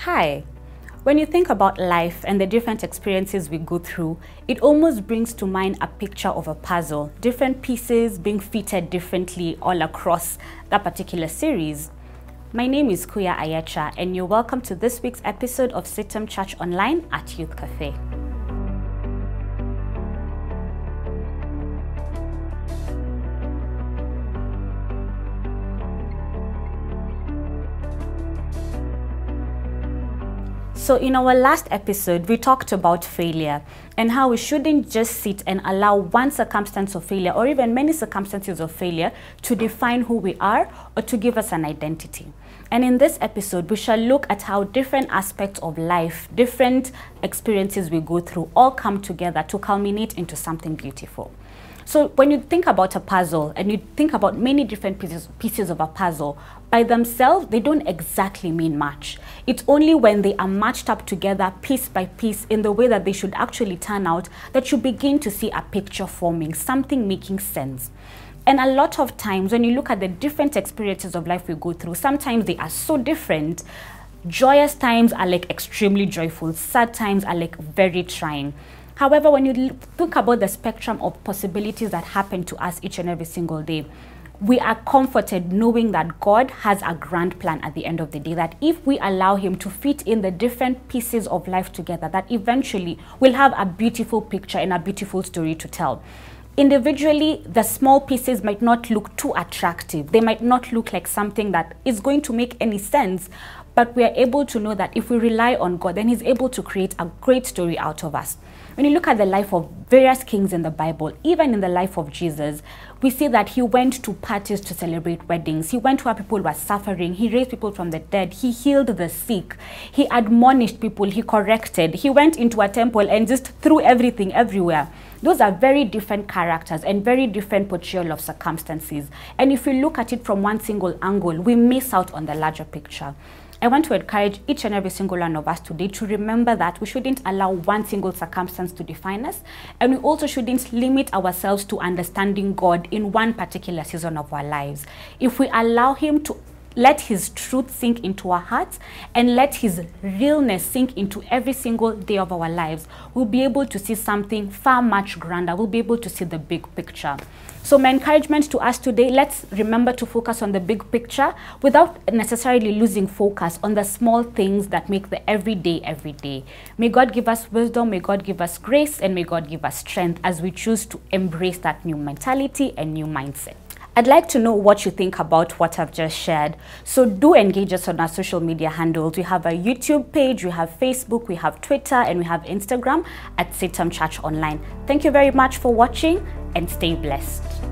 Hi. When you think about life and the different experiences we go through, it almost brings to mind a picture of a puzzle, different pieces being fitted differently all across that particular series. My name is Kuya Ayiecha, and you're welcome to this week's episode of CITAM Church Online at Youth Cafe. So in our last episode, we talked about failure and how we shouldn't just sit and allow one circumstance of failure or even many circumstances of failure to define who we are or to give us an identity. And in this episode, we shall look at how different aspects of life, different experiences we go through all come together to culminate into something beautiful. So when you think about a puzzle and you think about many different pieces of a puzzle, by themselves, they don't exactly mean much. It's only when they are matched up together piece by piece in the way that they should actually turn out that you begin to see a picture forming, something making sense. And a lot of times when you look at the different experiences of life we go through, sometimes they are so different. Joyous times are like extremely joyful. Sad times are like very trying. However, when you think about the spectrum of possibilities that happen to us each and every single day, we are comforted knowing that God has a grand plan at the end of the day, that if we allow Him to fit in the different pieces of life together, that eventually we'll have a beautiful picture and a beautiful story to tell. Individually, the small pieces might not look too attractive. They might not look like something that is going to make any sense, but we are able to know that if we rely on God, then He's able to create a great story out of us. When you look at the life of various kings in the Bible, even in the life of Jesus, we see that He went to parties to celebrate weddings. He went where people were suffering. He raised people from the dead. He healed the sick. He admonished people. He corrected. He went into a temple and just threw everything everywhere. Those are very different characters and very different portrayal of circumstances. And if we look at it from one single angle, we miss out on the larger picture. I want to encourage each and every single one of us today to remember that we shouldn't allow one single circumstance to define us, and we also shouldn't limit ourselves to understanding God in one particular season of our lives. If we allow Him to let His truth sink into our hearts and let His realness sink into every single day of our lives, we'll be able to see something far much grander. We'll be able to see the big picture. So my encouragement to us today, let's remember to focus on the big picture without necessarily losing focus on the small things that make the everyday every day. May God give us wisdom, may God give us grace, and may God give us strength as we choose to embrace that new mentality and new mindset. I'd like to know what you think about what I've just shared. So do engage us on our social media handles. We have a YouTube page, we have Facebook, we have Twitter, and we have Instagram at CITAM Church Online. Thank you very much for watching and stay blessed.